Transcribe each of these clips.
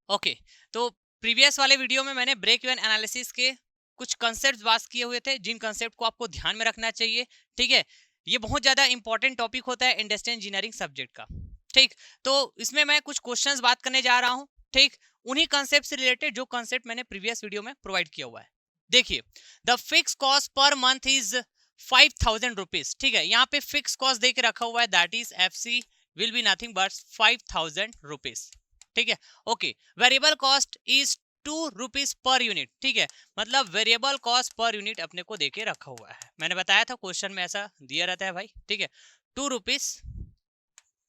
Okay, तो previous वाले video में मैंने ब्रेक इवन एनालिसिस के कुछ कंसेप्ट बात किए हुए थे, जिन कंसेप्ट को आपको ध्यान में रखना चाहिए। ठीक है, ये बहुत ज्यादा इंपॉर्टेंट टॉपिक होता है इंडस्ट्रियल इंजीनियरिंग सब्जेक्ट का। ठीक, तो इसमें मैं कुछ क्वेश्चंस बात करने जा रहा हूँ। ठीक, उन्हीं कंसेप्ट से रिलेटेड जो कंसेप्ट मैंने प्रीवियस वीडियो में प्रोवाइड किया हुआ है। देखिए, the fix cost per month is 5,000 rupees. ठीक है, यहाँ पे फिक्स कॉस्ट दे के रखा हुआ है, that is FC will be nothing but 5,000 rupees. ठीक है, okay, variable cost is 2 rupees per unit. ठीक है, मतलब वेरिएबल कॉस्ट पर यूनिट अपने को देके रखा हुआ है। मैंने बताया था क्वेश्चन में ऐसा दिया रहता है भाई। ठीक है, 2 रुपीज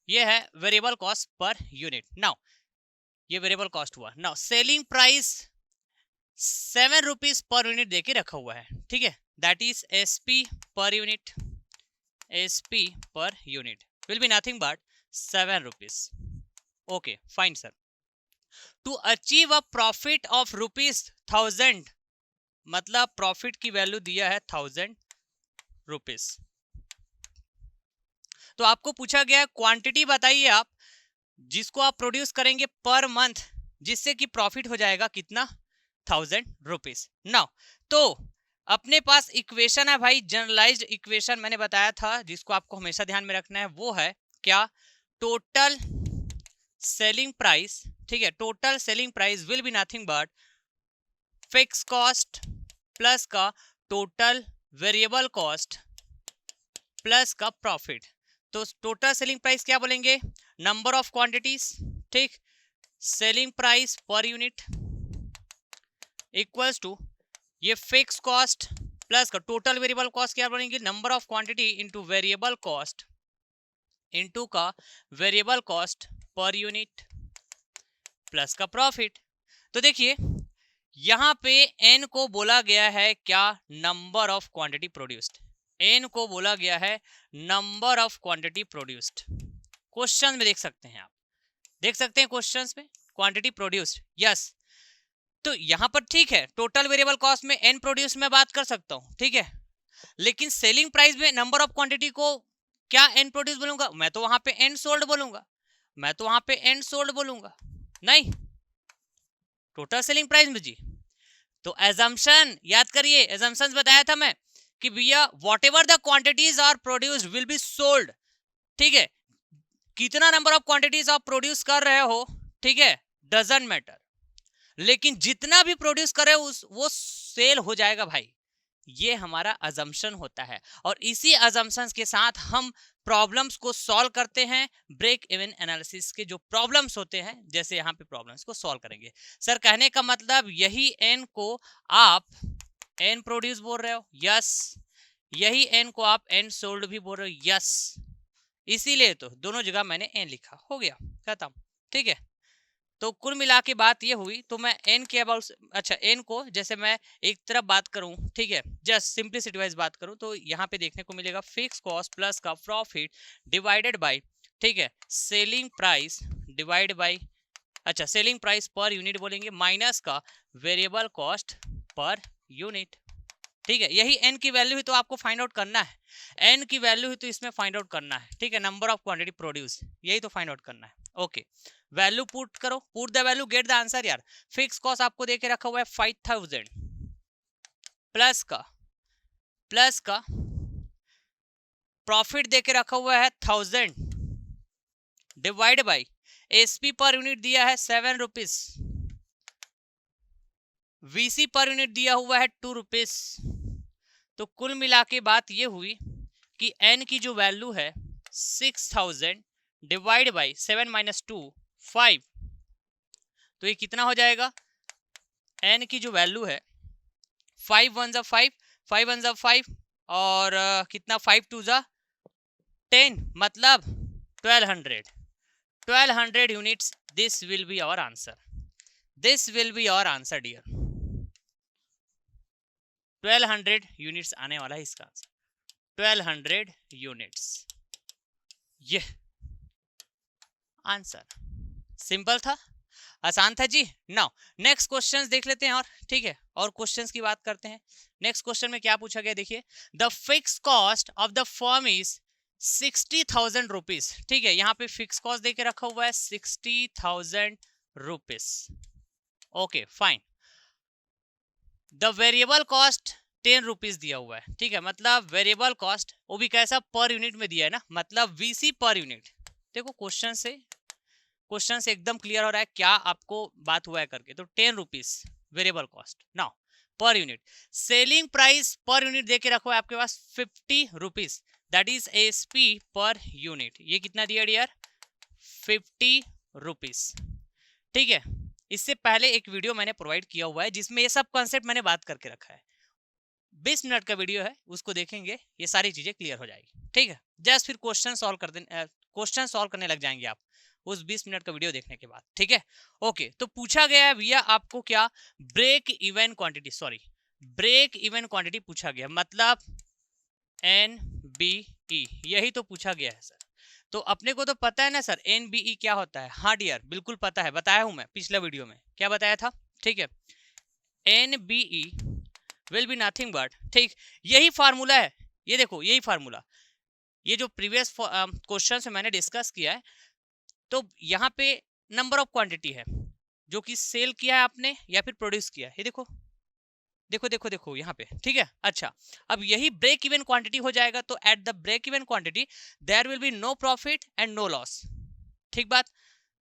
ये है variable cost per unit. Now ये वेरिएबल कॉस्ट हुआ। Now selling price 7 rupees per unit देके रखा हुआ है। ठीक है, that is SP per unit. SP per unit will be nothing but 7 rupees. Okay fine sir. To achieve a profit of ₹1000, मतलब profit की वैल्यू दिया है 1000 रुपीज। तो आपको पूछा गया है क्वांटिटी बताइए आप, जिसको आप प्रोड्यूस करेंगे पर मंथ, जिससे कि प्रॉफिट हो जाएगा कितना, 1000 रुपीज। नाउ तो अपने पास इक्वेशन है भाई, जनरलाइज्ड इक्वेशन मैंने बताया था, जिसको आपको हमेशा ध्यान में रखना है, वो है क्या, टोटल सेलिंग प्राइस। ठीक है, total selling price will be nothing but fix cost plus का टोटल वेरिएबल कॉस्ट प्लस का प्रॉफिट। तो टोटल सेलिंग प्राइस क्या बोलेंगे, नंबर ऑफ क्वांटिटीज। ठीक, selling price per unit equals to ये फिक्स कॉस्ट प्लस का टोटल वेरिएबल कॉस्ट क्या बोलेंगे, number of quantity into variable cost into का variable cost per unit plus का प्रॉफिट। तो देखिए यहां पे n को बोला गया है क्या, number of quantity produced. n को बोला गया है number of quantity produced. Question में देख सकते हैं आप, देख सकते हैं क्वेश्चंस में क्वांटिटी प्रोड्यूस्ड, यस। तो यहां पर ठीक है, टोटल वेरिएबल कॉस्ट में n प्रोड्यूस मैं बात कर सकता हूं। ठीक है, लेकिन सेलिंग प्राइस में नंबर ऑफ क्वांटिटी को क्या n प्रोड्यूस बोलूंगा, मैं तो वहां पे n सोल्ड बोलूंगा, मैं तो वहां पे n सोल्ड बोलूंगा, नहीं टोटल सेलिंग प्राइस में जी। तो एजम्पशन याद करिए, एजम्पशंस बताया था मैं कि भैया whatever the quantities are produced will be sold. ठीक है, कितना नंबर ऑफ क्वांटिटीज आप प्रोड्यूस कर रहे हो, ठीक है, डजंट मैटर, लेकिन जितना भी प्रोड्यूस कर रहे हो वो सेल हो जाएगा भाई। ये हमारा अजम्पशन होता है, और इसी अजम्पशंस के साथ हम प्रॉब्लम्स को सॉल्व करते हैं। ब्रेक इवन एनालिसिस के जो प्रॉब्लम्स होते हैं, जैसे यहाँ पे प्रॉब्लम्स को सॉल्व करेंगे। सर कहने का मतलब यही n को आप n प्रोड्यूस बोल रहे हो, यस, यही n को आप n सोल्ड भी बोल रहे हो, यस, इसीलिए तो दोनों जगह मैंने n लिखा, हो गया खत्म। ठीक है, तो कुल मिला के बात ये हुई। तो मैं n के अबाउट, अच्छा n को जैसे मैं एक तरफ बात करूं, ठीक है, जस्ट सिंपलिसिटी वाइज बात करूं, तो यहाँ पे देखने को मिलेगा फिक्स कॉस्ट प्लस का प्रॉफिट डिवाइडेड बाय, ठीक है, सेलिंग प्राइस डिवाइड बाय, अच्छा सेलिंग प्राइस पर यूनिट बोलेंगे, माइनस का वेरिएबल कॉस्ट पर यूनिट। ठीक है, यही n की वैल्यू ही तो आपको फाइंड आउट करना है, n की वैल्यू ही तो इसमें फाइंड आउट करना है। ठीक है, नंबर ऑफ क्वांटिटी प्रोड्यूस, यही तो फाइंड आउट करना है। ओके, वैल्यू पुट करो, put the value get the answer. यार फिक्स कॉस्ट आपको देके रखा हुआ है 5000 प्लस का प्रॉफिट देके रखा हुआ है 1000 divide by SP per unit दिया है 7 रुपीज, VC पर यूनिट दिया हुआ है 2 रुपीज। तो कुल मिला के बात ये हुई कि n की जो वैल्यू है 6000 डिवाइड बाय 7 माइनस 2 5, तो ये कितना हो जाएगा, n की जो वैल्यू है 5 1 जा 5, 5 1 जा 5, और कितना 5 2 जा 10, मतलब 1200 units. This will be our answer, this will be our answer dear, 1200 units आने वाला है इसका आंसर, 1200 यूनिट्स, ये आंसर। सिंपल था, आसान था जी। नाउ नेक्स्ट क्वेश्चंस देख लेते हैं, और ठीक है, और क्वेश्चंस की बात करते हैं। नेक्स्ट क्वेश्चन में क्या पूछा गया, देखिए, the fix cost of the firm is 60,000 rupees. ठीक है, यहाँ पे फिक्स कॉस्ट देके रखा हुआ है 60,000 rupees. Okay fine. The variable cost 10 rupees दिया हुआ है, ठीक है, मतलब वेरिएबल कॉस्ट वो भी कैसा, पर यूनिट में दिया है ना, मतलब वीसी पर यूनिट। देखो क्वेश्चन से एकदम क्लियर हो रहा है क्या आपको बात हुआ है करके। तो 10 rupees variable cost now per unit. Selling price per unit दे के रखो आपके पास 50 rupees, that is SP per unit. ये कितना दिया डियर, 50 रुपीज, ठीक है। इससे पहले एक वीडियो मैंने प्रोवाइड किया हुआ है जिसमें ये सब कॉन्सेप्ट मैंने बात करके रखा है, 20 मिनट का वीडियो है, उसको देखेंगे ये सारी चीजें क्लियर हो जाएगी, ठीक है। जस्ट फिर क्वेश्चन सॉल्व करने लग जाएंगे आप उस 20 मिनट का वीडियो देखने के बाद, ठीक है। ओके, तो पूछा गया है भैया आपको क्या, break even quantity, sorry break even quantity पूछा गया, मतलब NBE, यही तो पूछा गया है सर। तो अपने को तो पता है ना सर NBE क्या होता है। हाँ डियर बिल्कुल पता है, बताया हूं मैं पिछला वीडियो में, क्या बताया था, ठीक है। NBE will be nothing but, ठीक, यही फार्मूला है, ये देखो यही फार्मूला, ये जो प्रीवियस क्वेश्चन से मैंने डिस्कस किया है। तो यहाँ पे नंबर ऑफ क्वांटिटी है जो कि सेल किया है आपने या फिर प्रोड्यूस किया है, ये देखो देखो देखो देखो यहाँ पे, ठीक है। अच्छा, अब यही ब्रेक इवन क्वांटिटी हो जाएगा, तो at the break even quantity there will be no profit and no loss, ठीक बात।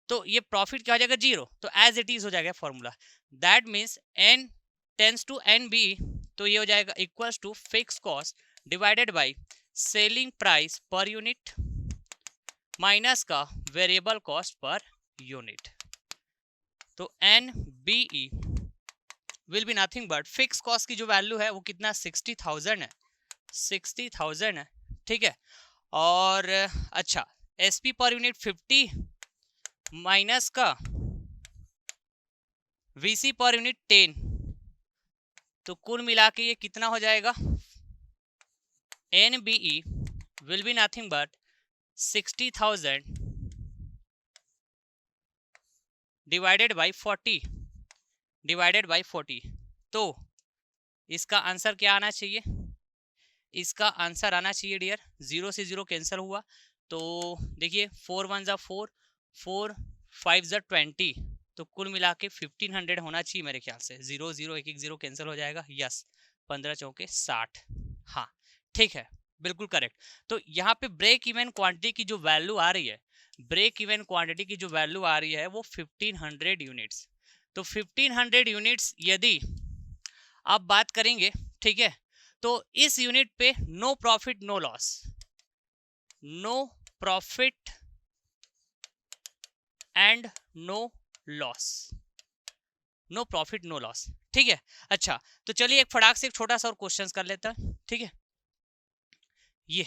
तो ये प्रॉफिट क्या हो जाएगा, जीरो, तो एज इट इज हो जाएगा formula, that means n tends to NB, तो ये हो जाएगा equals to fixed cost divided by selling price per unit minus का वेरिएबल कॉस्ट पर यूनिट। तो NBE will be nothing but, fix cost की जो वैल्यू है वो कितना, 60,000 है, 60,000 है, ठीक है। और अच्छा, SP पर यूनिट 50 माइनस का VC पर यूनिट 10, तो कुल मिला के ये कितना हो जाएगा, NBE will be nothing but 60,000 divided by 40, तो इसका आंसर क्या आना चाहिए, इसका आंसर आना चाहिए डियर, 0 से 0 कैंसिल हुआ, तो देखिए 4 1 जा 4, 4 5 जा 20, तो कुल मिला के 1500 होना चाहिए मेरे ख्याल से। 0 0 1 1 0 कैंसिल हो जाएगा, यस, 15 चौके 60, हाँ ठीक है बिल्कुल करेक्ट। तो यहाँ पे ब्रेक इवन क्वांटिटी की जो वैल्यू आ रही है, ब्रेक इवन क्वांटिटी की जो वैल्यू आ रही है वो 1500 यूनिट्स। तो 1500 यूनिट्स यदि आप बात करेंगे, ठीक है, तो इस यूनिट पे no profit no loss, no profit and no loss, no profit no loss, ठीक है। अच्छा, तो चलिए एक फटाक से एक छोटा सा और क्वेश्चन कर लेता है, ठीक है। ये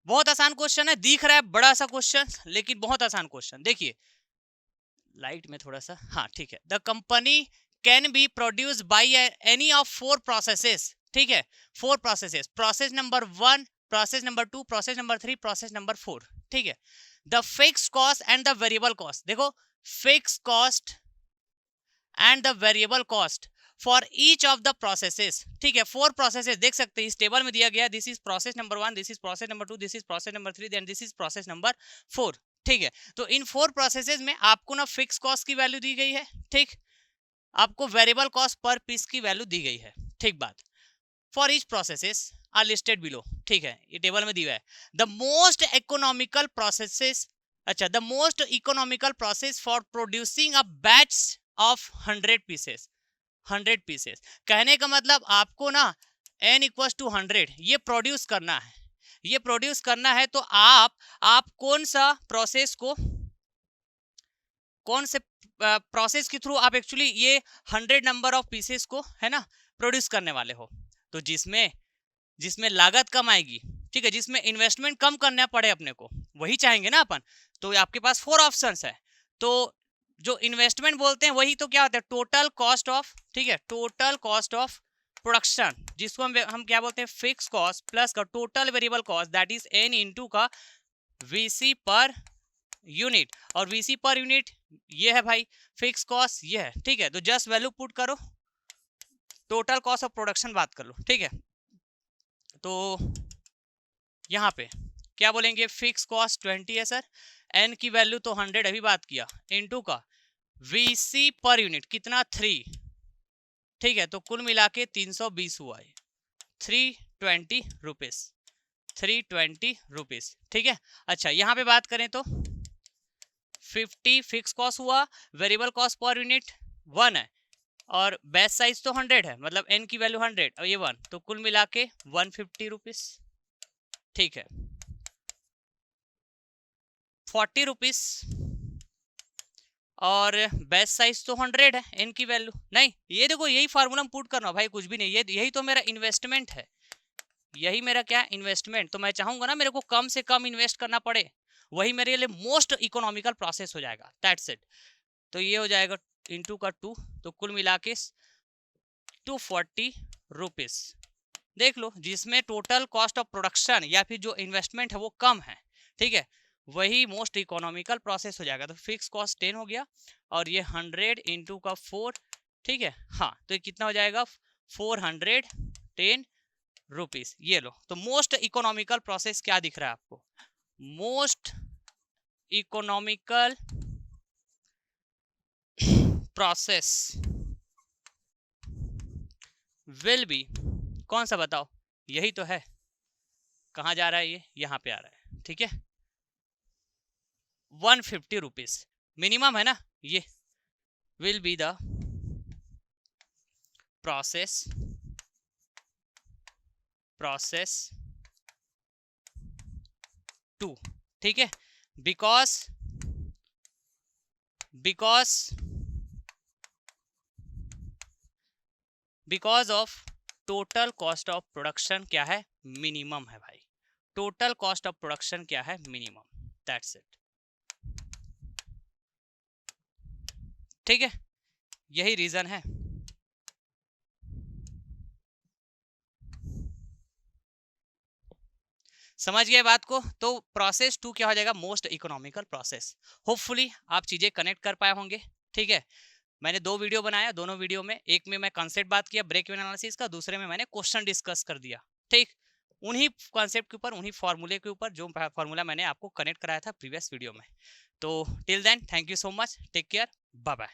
बहुत आसान क्वेश्चन है, दिख रहा है बड़ा सा क्वेश्चन, लेकिन बहुत आसान क्वेश्चन। देखिए लाइट में थोड़ा सा, हाँ ठीक है। The company can be produce by any of 4 processes, ठीक है, 4 processes, process number 1, process number 2, process number 3, process number 4, ठीक है। The fix cost and the variable cost, देखो fix cost and the variable cost for each of the processes, ठीक है, 4 processes देख सकते हैं इस टेबल में दिया गया, this is process number 1, this is process number 2, this is process number 3, then this is process number 4, ठीक है। तो इन 4 प्रोसेसेस में आपको ना फिक्स कॉस्ट की वैल्यू दी गई है, ठीक, आपको वेरिएबल कॉस्ट पर पीस की वैल्यू दी गई है, ठीक बात। For each processes are listed below, ठीक है, ये टेबल में दिया है। द मोस्ट इकोनॉमिकल प्रोसेसेस, अच्छा, the most economical process for producing a batch of 100 pieces, 100 pieces, कहने का मतलब आपको ना n इक्वल्स टू 100 ये प्रोड्यूस करना है, ये प्रोड्यूस करना है। तो आप कौन सा प्रोसेस को, कौन से प्रोसेस के थ्रू आप एक्चुअली ये 100 नंबर ऑफ पीसेस को, है ना, प्रोड्यूस करने वाले हो। तो जिसमें लागत कम आएगी, ठीक है, जिसमें इन्वेस्टमेंट कम करना पड़े अपने को, वही चाहेंगे ना अपन। तो आपके पास 4 ऑप्शंस है, तो जो इन्वेस्टमेंट बोलते हैं वही तो क्या होता है, टोटल कॉस्ट ऑफ, ठीक है, टोटल कॉस्ट ऑफ प्रोडक्शन, जिसको हम क्या बोलते हैं, फिक्स कॉस्ट प्लस का total variable cost, that is n into का VC पर यूनिट, और VC पर यूनिट ये है भाई, फिक्स कॉस्ट ये है, ठीक है। तो जस्ट वैल्यू पुट करो, टोटल कॉस्ट ऑफ प्रोडक्शन बात कर लो, ठीक है। तो यहाँ पे क्या बोलेंगे, फिक्स कॉस्ट 20 है सर, n की वैल्यू तो 100 अभी बात किया, इनटू का VC पर यूनिट कितना 3, ठीक है, तो कुल मिला के 320 हुआ है, 320 रुपीज, 320 रुपीज, ठीक है। अच्छा यहाँ पे बात करें तो 50 फिक्स कॉस्ट हुआ, वेरिएबल कॉस्ट पर यूनिट 1 है और बेस्ट साइज तो 100 है, मतलब n की वैल्यू 100 और ये 1, तो कुल मिला के 150 रुपीज, ठीक है। 40 रुपीज और बेस्ट साइज तो 100 है, n की वैल्यू नहीं, ये देखो यही फार्मूला पुट करना भाई, कुछ भी नहीं, ये यही तो मेरा इन्वेस्टमेंट है, यही मेरा क्या इन्वेस्टमेंट। तो मैं चाहूंगा ना मेरे को कम से कम इन्वेस्ट करना पड़े, वही मेरे लिए मोस्ट इकोनॉमिकल प्रोसेस हो जाएगा, दैट्स इट। तो ये हो जाएगा इंटू का 2, तो कुल मिला के 240 रुपीज, देख लो, जिसमें टोटल कॉस्ट ऑफ प्रोडक्शन या फिर जो इन्वेस्टमेंट है वो कम है, ठीक है, वही मोस्ट इकोनॉमिकल प्रोसेस हो जाएगा। तो फिक्स कॉस्ट 10 हो गया और ये 100 इंटू का 4, ठीक है, हाँ, तो ये कितना हो जाएगा 410 रुपीज, ये लो। तो मोस्ट इकोनॉमिकल प्रोसेस क्या दिख रहा है आपको, most economical process will be, कौन सा बताओ, यही तो है, कहाँ जा रहा है ये, यहाँ पे आ रहा है, ठीक है, 150 रुपीज मिनिमम है ना, ये विल बी द प्रोसेस 2, ठीक है, because of total cost of production क्या है, मिनिमम है भाई, टोटल कॉस्ट ऑफ प्रोडक्शन क्या है, मिनिमम, दैट्स इट, ठीक है, यही रीजन है। समझ गए बात को, तो प्रोसेस 2 क्या हो जाएगा, मोस्ट इकोनॉमिकल प्रोसेस। होपफुली आप चीजें कनेक्ट कर पाए होंगे, ठीक है। मैंने 2 वीडियो बनाया, दोनों वीडियो में, एक में मैं कॉन्सेप्ट बात किया ब्रेक इवन एनालिसिस का, दूसरे में मैंने क्वेश्चन डिस्कस कर दिया, ठीक, उन्हीं कॉन्सेप्ट के ऊपर, उन्हीं फॉर्मूले के ऊपर जो फॉर्मूला मैंने आपको कनेक्ट कराया था प्रीवियस वीडियो में। तो till then thank you so much, take care, bye bye.